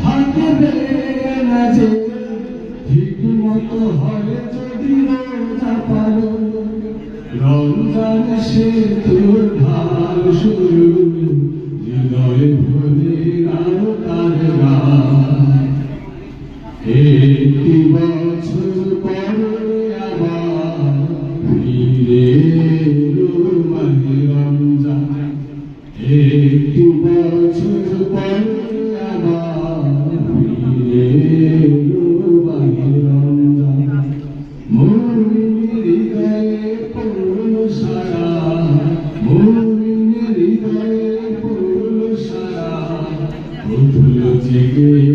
থাকবে না যে ঠিক মতো হয় যদি রোজা পালন রমজান সে তোর ঢাল শুরু হৃদয় ভরে গাও তার গান একটি বছর পরে আবার ফিরে এলো মাহে রমজান একটি বছর পরে আবার ফিরে এলো মাহে রমজান মুমিন হৃদয়ে পড়ল সারা মুমিন হৃদয়ে পড়ল সারা উঠল জেগে